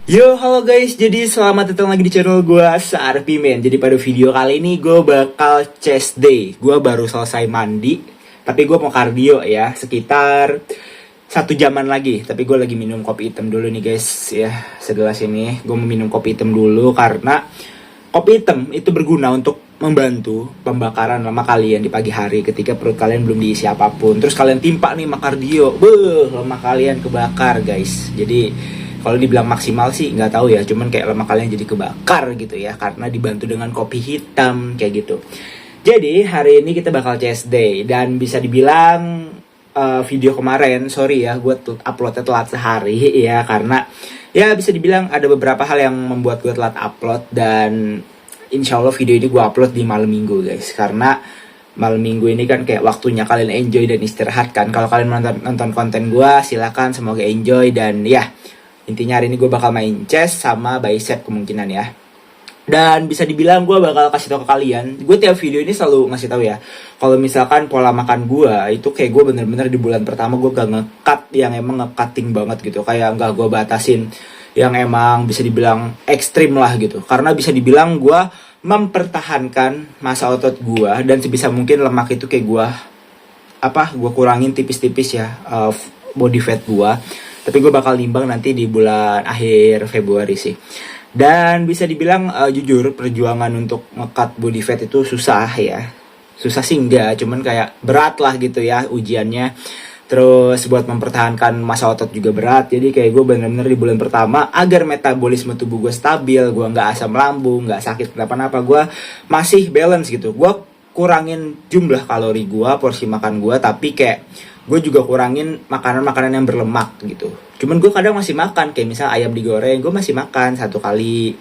Yo, halo guys, jadi selamat datang lagi di channel gue, Sarpi Men. Jadi pada video kali ini gue bakal chest day. Gue baru selesai mandi, tapi gue mau kardio ya, sekitar 1 jaman lagi. Tapi gue lagi minum kopi hitam dulu nih guys, ya segelas ini. Gue mau minum kopi hitam dulu karena kopi hitam itu berguna untuk membantu pembakaran lemak kalian di pagi hari ketika perut kalian belum diisi apapun. Terus kalian timpa nih sama kardio, lemak kalian kebakar guys. Jadi kalau dibilang maksimal sih nggak tahu ya, cuman kayak lemak kalian jadi kebakar gitu ya karena dibantu dengan kopi hitam kayak gitu. Jadi hari ini kita bakal chest day dan bisa dibilang video kemarin, sorry ya gue uploadnya telat sehari ya karena ya bisa dibilang ada beberapa hal yang membuat gue telat upload. Dan insya Allah video ini gue upload di malam minggu guys, karena malam minggu ini kan kayak waktunya kalian enjoy dan istirahat kan. Kalau kalian nonton konten gue silakan, semoga enjoy. Dan ya intinya hari ini gue bakal main chess sama bicep kemungkinan ya. Dan bisa dibilang gue bakal kasih tau ke kalian, gue tiap video ini selalu ngasih tahu ya, kalau misalkan pola makan gue itu kayak gue bener-bener di bulan pertama gue gak nge-cut yang emang nge-cutting banget gitu, kayak gak gue batasin yang emang bisa dibilang ekstrim lah gitu. Karena bisa dibilang gue mempertahankan masa otot gue dan sebisa mungkin lemak itu kayak gue kurangin tipis-tipis ya, body fat gue. Tapi gue bakal nimbang nanti di bulan akhir Februari sih. Dan bisa dibilang jujur perjuangan untuk nge-cut body fat itu susah ya. Susah sih enggak, cuman kayak berat lah gitu ya ujiannya. Terus buat mempertahankan masa otot juga berat. Jadi kayak gue bener-bener di bulan pertama agar metabolisme tubuh gue stabil, gue gak asam lambung, gak sakit kenapa-napa, gue masih balance gitu. Gue kurangin jumlah kalori gue, porsi makan gue, tapi kayak gue juga kurangin makanan-makanan yang berlemak gitu. Cuman gue kadang masih makan, kayak misal ayam digoreng, gue masih makan 1 kali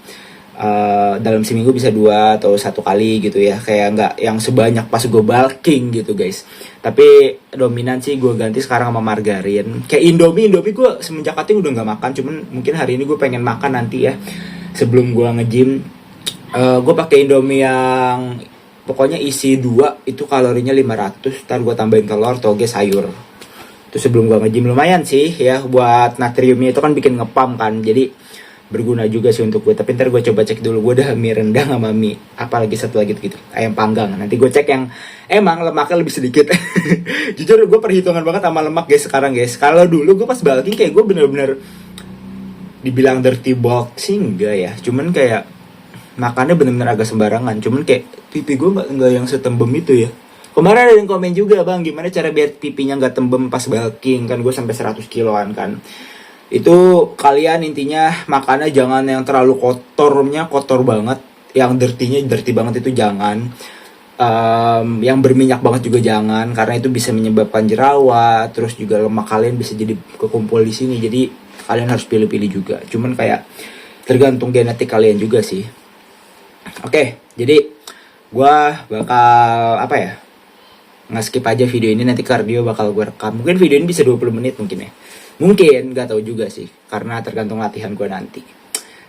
dalam seminggu, bisa 2 atau 1 kali gitu ya. Kayak nggak yang sebanyak pas gue bulking gitu guys. Tapi dominan sih gue ganti sekarang sama margarin. Kayak Indomie gue semenjak cutting udah nggak makan. Cuman mungkin hari ini gue pengen makan nanti ya, sebelum gue nge-gym. Gue pakai Indomie yang pokoknya isi 2 itu kalorinya 500, ntar gue tambahin telur, toge, sayur. Itu sebelum gue nge-gym lumayan sih ya, buat natriumnya itu kan bikin ngepam kan, jadi berguna juga sih untuk gue. Tapi ntar gue coba cek dulu, gue udah mie rendang sama mie apalagi satu lagi gitu, ayam panggang. Nanti gue cek yang emang lemaknya lebih sedikit. Jujur gue perhitungan banget sama lemak guys sekarang guys. Kalau dulu gue pas bulking kayak gue bener-bener dibilang dirty bulk sih enggak ya, cuman kayak makannya bener-bener agak sembarangan. Cuman kayak pipi gue nggak yang setembem itu ya. Kemarin ada yang komen juga, bang gimana cara biar pipinya nggak tembem pas bulking, kan gue sampai 100 kiloan kan. Itu kalian intinya makannya jangan yang terlalu kotor banget, yang dirty banget itu jangan. Yang berminyak banget juga jangan, karena itu bisa menyebabkan jerawat. Terus juga lemak kalian bisa jadi kekumpul di sini. Jadi kalian harus pilih-pilih juga. Cuman kayak tergantung genetik kalian juga sih. Oke, jadi gue bakal nge-skip aja video ini, nanti kardio bakal gue rekam. Mungkin video ini bisa 20 menit mungkin ya. Mungkin, gak tahu juga sih, karena tergantung latihan gue nanti.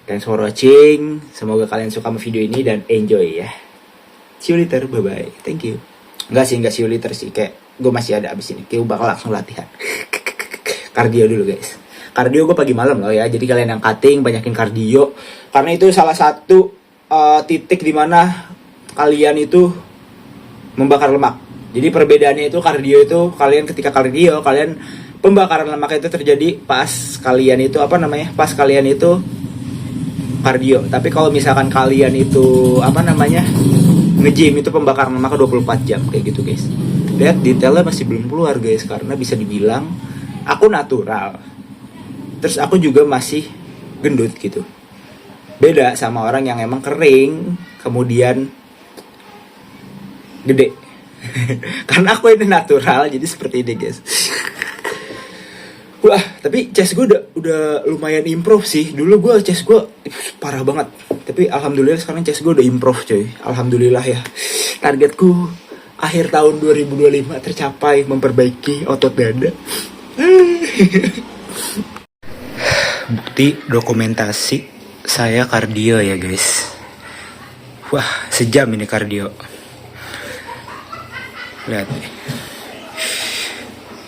Thanks for watching, semoga kalian suka sama video ini dan enjoy ya. See you later, bye-bye, thank you. Enggak see you later sih, kayak gue masih ada abis ini, kayak gue bakal langsung latihan. Kardio dulu guys. Kardio gue pagi malam loh ya, jadi kalian yang cutting banyakin kardio. Karena itu salah satu titik dimana kalian itu membakar lemak. Jadi perbedaannya itu kardio itu kalian ketika kardio kalian pembakaran lemak itu terjadi pas kalian itu pas kalian itu kardio. Tapi kalau misalkan kalian itu nge-gym itu pembakaran lemaknya 24 jam kayak gitu guys. Lihat detailnya masih belum keluar guys, karena bisa dibilang aku natural. Terus aku juga masih gendut gitu. Beda sama orang yang emang kering kemudian gede. Karena aku ini natural jadi seperti ini guys. Wah, tapi chest gue udah lumayan improve sih. Dulu gue chest gue parah banget. Tapi alhamdulillah sekarang chest gue udah improve coy. Alhamdulillah ya. Targetku akhir tahun 2025 tercapai, memperbaiki otot dada. Bukti dokumentasi saya kardio ya guys. Wah, sejam ini kardio. Lihat nih.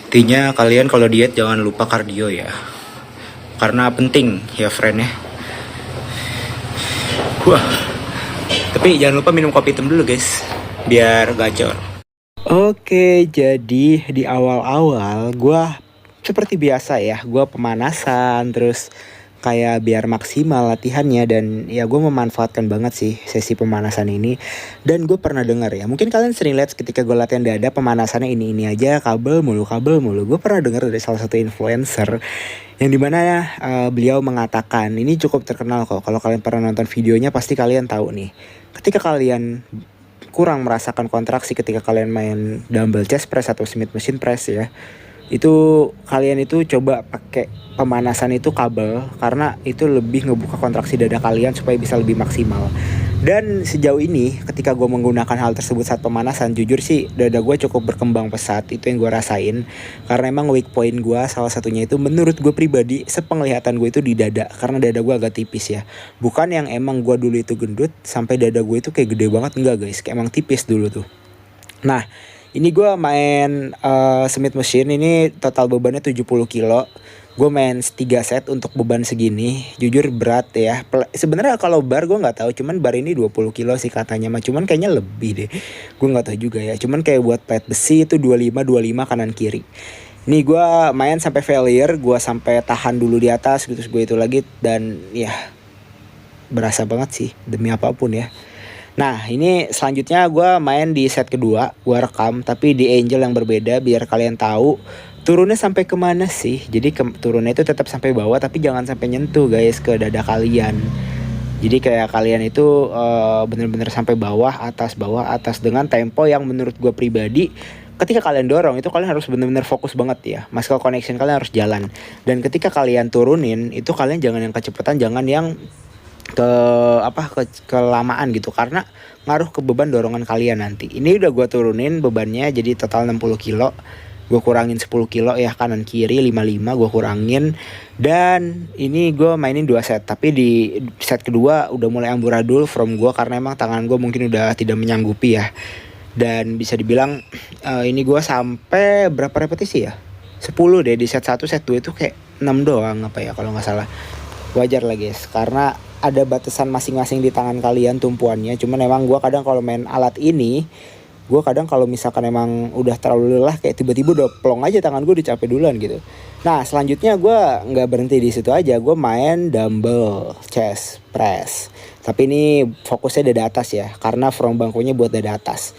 Intinya kalian kalau diet jangan lupa kardio ya. Karena penting ya friend ya. Wah, tapi jangan lupa minum kopi hitam dulu guys, biar gacor. Oke, jadi di awal-awal gue seperti biasa ya, gue pemanasan terus kayak biar maksimal latihannya, dan ya gue memanfaatkan banget sih sesi pemanasan ini. Dan gue pernah dengar ya, mungkin kalian sering lihat ketika gue latihan dada pemanasannya ini aja, kabel mulu. Gue pernah dengar dari salah satu influencer yang dimana beliau mengatakan, ini cukup terkenal kok, kalau kalian pernah nonton videonya pasti kalian tahu nih, ketika kalian kurang merasakan kontraksi ketika kalian main dumbbell chest press atau Smith machine press ya, itu kalian itu coba pakai pemanasan itu kabel, karena itu lebih ngebuka kontraksi dada kalian supaya bisa lebih maksimal. Dan sejauh ini ketika gue menggunakan hal tersebut saat pemanasan, jujur sih dada gue cukup berkembang pesat. Itu yang gue rasain, karena emang weak point gue salah satunya itu menurut gue pribadi sepenglihatan gue itu di dada, karena dada gue agak tipis ya. Bukan yang emang gue dulu itu gendut sampai dada gue itu kayak gede banget, enggak guys, kayak emang tipis dulu tuh. Nah, ini gue main Smith machine, ini total bebannya 70 kilo. Gue main 3 set untuk beban segini. Jujur berat ya. Sebenarnya kalau bar gue nggak tahu, cuman bar ini 20 kilo sih katanya mah. Cuman kayaknya lebih deh. Gue nggak tahu juga ya. Cuman kayak buat plate besi itu 25 kanan kiri. Nih gue main sampai failure, gue sampai tahan dulu di atas gitu, gue itu lagi, dan ya berasa banget sih demi apapun ya. Nah ini selanjutnya gue main di set kedua, gue rekam tapi di angle yang berbeda biar kalian tahu turunnya sampai kemana sih. Jadi turunnya itu tetap sampai bawah tapi jangan sampai nyentuh guys ke dada kalian. Jadi kayak kalian itu bener-bener sampai bawah atas dengan tempo yang menurut gue pribadi, ketika kalian dorong itu kalian harus bener-bener fokus banget ya. Muscle connection kalian harus jalan. Dan ketika kalian turunin itu kalian jangan yang kecepatan, jangan yang kelamaan gitu, karena ngaruh ke beban dorongan kalian nanti. Ini udah gue turunin bebannya jadi total 60 kilo. Gue kurangin 10 kilo ya, kanan kiri 55 gue kurangin. Dan ini gue mainin 2 set, tapi di set kedua udah mulai amburadul from gue, karena emang tangan gue mungkin udah tidak menyanggupi ya. Dan bisa dibilang ini gue sampai berapa repetisi ya, 10 deh di set 1. Set 2 itu kayak 6 doang apa ya kalau gak salah. Wajar lah guys, karena ada batasan masing-masing di tangan kalian tumpuannya. Cuman emang gue kadang kalau main alat ini, gue kadang kalau misalkan emang udah terlalu lelah kayak tiba-tiba udah plong aja tangan gue, udah capek duluan gitu. Nah selanjutnya gue nggak berhenti di situ aja, gue main dumbbell chest press. Tapi ini fokusnya dada atas ya, karena from bangkunya buat dada atas.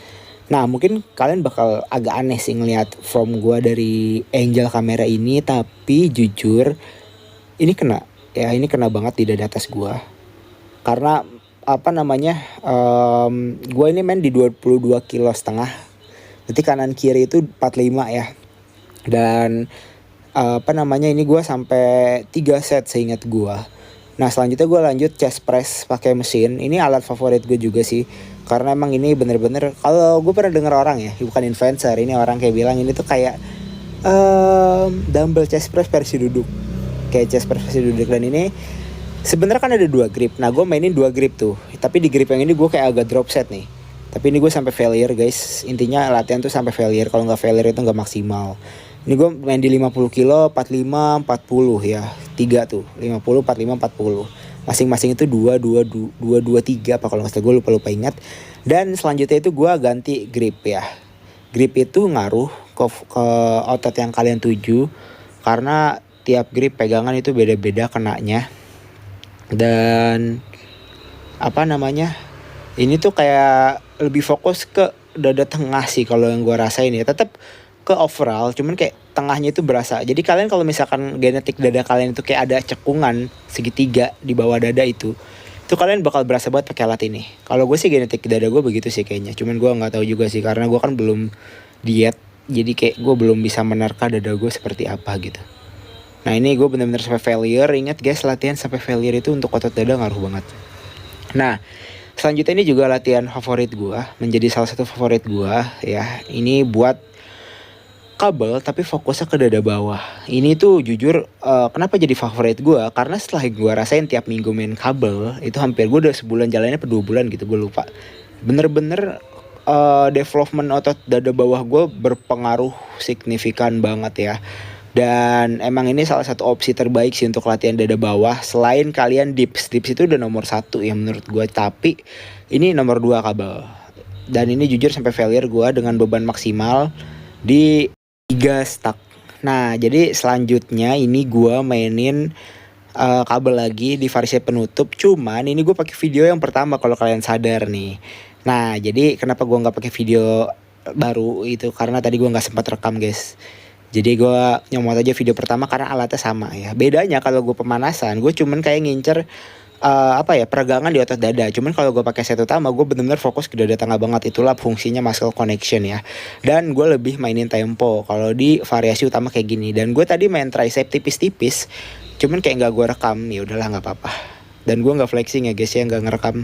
Nah mungkin kalian bakal agak aneh sih ngeliat from gue dari angle kamera ini, tapi jujur ini kena banget di dada atas gue. Karena gue ini main di 22,5 kilo. Berarti kanan kiri itu 45 ya. Dan ini gue sampai 3 set seingat gue. Nah selanjutnya gue lanjut chest press pakai mesin. Ini alat favorit gue juga sih, karena emang ini bener-bener, kalau gue pernah dengar orang ya, bukan influencer, ini orang kayak bilang ini tuh kayak dumbbell chest press versi duduk, kayak chest press versi duduk. Dan ini sebenarnya kan ada 2 grip. Nah gue mainin 2 grip tuh, tapi di grip yang ini gue kayak agak drop set nih. Tapi ini gue sampai failure guys. Intinya latihan tuh sampai failure. Kalau nggak failure itu nggak maksimal. Ini gue main di 50 kilo, 45, 40 ya. 3 tuh, 50, 45, 40. Masing-masing itu 2, 3 apa kalau nggak salah, gue lupa ingat. Dan selanjutnya itu gue ganti grip ya. Grip itu ngaruh ke otot yang kalian tuju, karena tiap grip pegangan itu beda-beda kenanya. Dan ini tuh kayak lebih fokus ke dada tengah sih kalau yang gue rasain ya. Tetap ke overall, cuman kayak tengahnya itu berasa. Jadi kalian kalau misalkan genetik dada kalian itu kayak ada cekungan segitiga di bawah dada itu kalian bakal berasa banget pakai alat ini. Kalau gue sih genetik dada gue begitu sih kayaknya. Cuman gue nggak tahu juga sih, karena gue kan belum diet. Jadi kayak gue belum bisa menerka dada gue seperti apa gitu. Nah ini gue benar-benar sampai failure. Ingat guys, latihan sampai failure itu untuk otot dada ngaruh banget. Nah selanjutnya ini juga latihan favorit gue, menjadi salah satu favorit gue ya. Ini buat kabel tapi fokusnya ke dada bawah. Ini tuh jujur kenapa jadi favorit gue, karena setelah gue rasain tiap minggu main kabel, itu hampir gue udah sebulan jalannya 2 bulan gitu, gue lupa. Bener-bener development otot dada bawah gue berpengaruh signifikan banget ya. Dan emang ini salah satu opsi terbaik sih untuk latihan dada bawah. Selain kalian dips, dips itu udah nomor 1 ya menurut gue. Tapi ini nomor 2 kabel. Dan ini jujur sampai failure gue dengan beban maksimal di 3 stack. Nah jadi selanjutnya ini gue mainin kabel lagi di variasi penutup. Cuman ini gue pakai video yang pertama kalau kalian sadar nih. Nah jadi kenapa gue nggak pakai video baru itu karena tadi gue nggak sempat rekam guys. Jadi gue nyomot aja video pertama karena alatnya sama ya. Bedanya kalau gue pemanasan, gue cuman kayak ngincer peregangan di otot dada. Cuman kalau gue pakai set utama, gue benar-benar fokus ke dada tengah banget. Itulah fungsinya muscle connection ya. Dan gue lebih mainin tempo kalau di variasi utama kayak gini. Dan gue tadi main tricep tipis-tipis, cuman kayak nggak gue rekam. Ya udahlah nggak apa-apa. Dan gue nggak flexing ya guys ya, nggak ngerekam.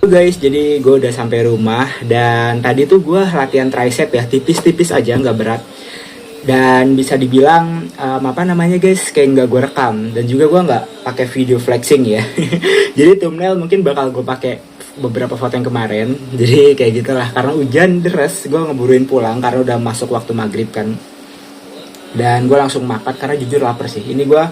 Guys, jadi gue udah sampai rumah dan tadi tuh gue latihan tricep ya, tipis-tipis aja, nggak berat. Dan bisa dibilang guys, kayak nggak gue rekam dan juga gue nggak pakai video flexing ya. Jadi thumbnail mungkin bakal gue pakai beberapa foto yang kemarin. Jadi kayak gitulah, karena hujan deras gue ngeburuin pulang karena udah masuk waktu maghrib kan. Dan gue langsung makan karena jujur lapar sih. Ini gue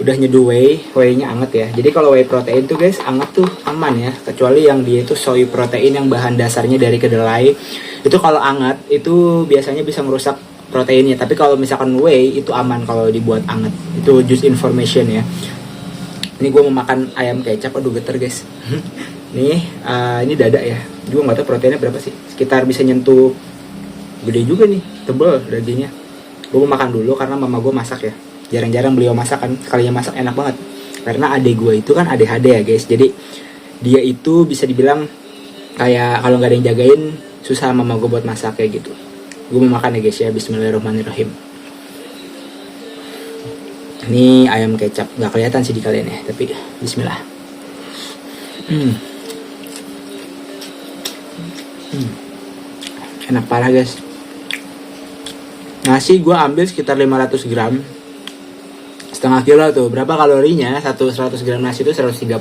udah nyeduh whey-nya anget ya. Jadi kalau whey protein tuh guys anget tuh aman ya, kecuali yang dia itu soy protein yang bahan dasarnya dari kedelai. Itu kalau anget itu biasanya bisa merusak proteinnya, tapi kalau misalkan whey itu aman kalau dibuat anget. Itu just information ya. Ini gue mau makan ayam kecap, aduh geter guys. Nih ini dada ya, gue nggak tahu proteinnya berapa sih, sekitar bisa nyentuh, gede juga nih, tebel dagingnya. Gue mau makan dulu karena mama gue masak ya, jarang-jarang beliau masak kan, sekalinya masak enak banget. Karena adik gue itu kan ADHD ya guys, jadi dia itu bisa dibilang kayak kalau nggak ada yang jagain susah mama gue buat masak kayak gitu. Gue mau makan ya guys ya, bismillahirrahmanirrahim. Ini ayam kecap, nggak kelihatan sih di kalian ya, tapi bismillah. Enak parah guys. Nasi gue ambil sekitar 500 gram, setengah kilo tuh. Berapa kalorinya? 100 gram nasi itu 130.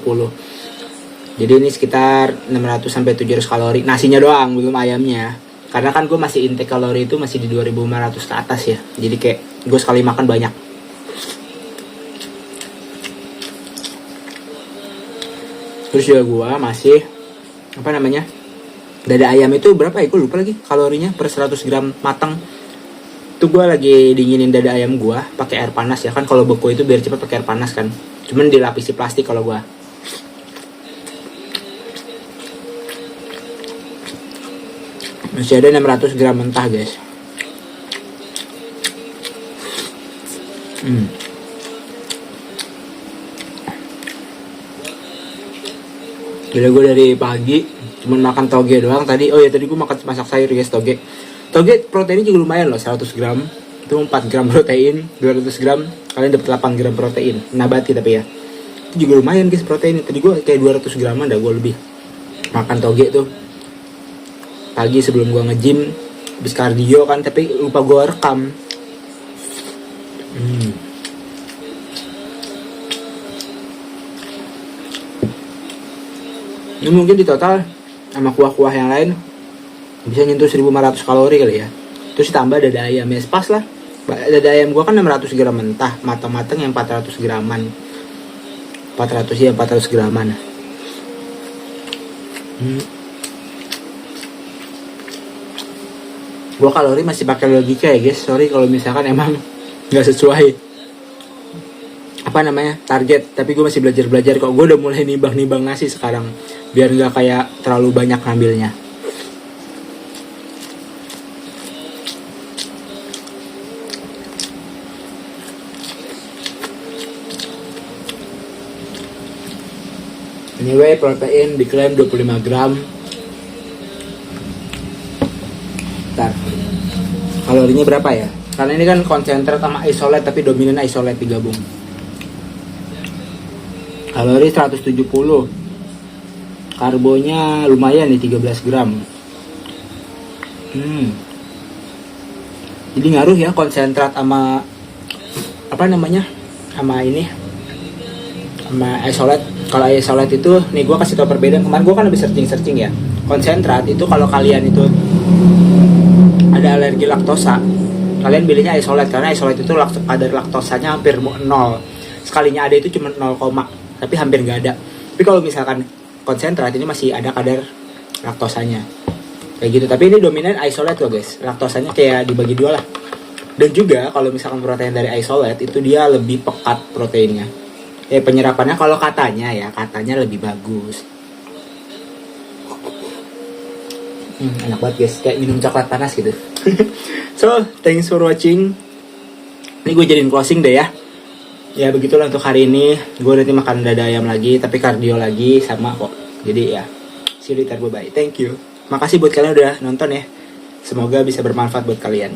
Jadi ini sekitar 600 sampai 700 kalori. Nasinya doang, belum ayamnya. Karena kan gue masih intake kalori itu masih di 2500 ke atas ya. Jadi kayak gue sekali makan banyak. Terus juga gue masih dada ayam itu berapa ya, gue lupa lagi kalorinya per 100 gram matang. Itu gue lagi dinginin dada ayam gue pakai air panas ya kan, kalau beku itu biar cepat pakai air panas kan. Cuman dilapisi plastik kalau gue. Masih ada 600 gram mentah guys. Gila, gue dari pagi cuman makan toge doang tadi. Oh ya, tadi gue masak sayur guys, toge. Toge proteinnya juga lumayan loh, 100 gram. Itu 4 gram protein, 200 gram. Kalian dapat 8 gram protein. Nabati tapi ya. Itu juga lumayan guys protein. Tadi gue kayak 200 graman dah gue lebih. Makan toge tuh. Pagi sebelum gue nge-gym. Habis kardio kan, tapi lupa gue rekam. Ini mungkin di total sama kuah-kuah yang lain bisa nyentuh 1500 kalori kali ya. Terus tambah dada ayam ya, pas lah. Dada ayam gua kan 600 gram mentah, matang-matang yang 400 graman. 400 graman. Gua kalori masih pakai logika ya guys. Sorry kalau misalkan emang nggak sesuai target, tapi gue masih belajar kok. Gue udah mulai nimbang nasi sekarang biar nggak kayak terlalu banyak ngambilnya. Anyway, protein diklaim 25 gram. Bentar, kalorinya berapa ya? Karena ini kan konsentrat sama isolate, tapi dominan isolate digabung. Kalori 170. Karbonya lumayan nih, 13 gram. Jadi ngaruh ya konsentrat sama sama isolate. Kalau isolate itu nih, gue kasih tau perbedaan. Kemarin gue kan lebih searching ya. Konsentrat itu kalau kalian itu ada alergi laktosa, kalian pilihnya isolate, karena isolate itu kadar laktosanya hampir 0. Sekalinya ada itu cuma 0, tapi hampir nggak ada. Tapi kalau misalkan konsentrat ini masih ada kadar laktosanya kayak gitu. Tapi ini dominan isolate loh guys, laktosanya kayak dibagi dua lah. Dan juga kalau misalkan protein dari isolate itu dia lebih pekat proteinnya, penyerapannya kalau katanya lebih bagus. Enak banget guys, kayak minum coklat panas gitu. So, thanks for watching. Ini gue jadiin closing deh ya. Ya begitulah untuk hari ini. Gue nanti makan dada ayam lagi, tapi kardio lagi sama kok. Jadi ya, see you later, bye-bye. Thank you. Makasih buat kalian udah nonton ya. Semoga bisa bermanfaat buat kalian.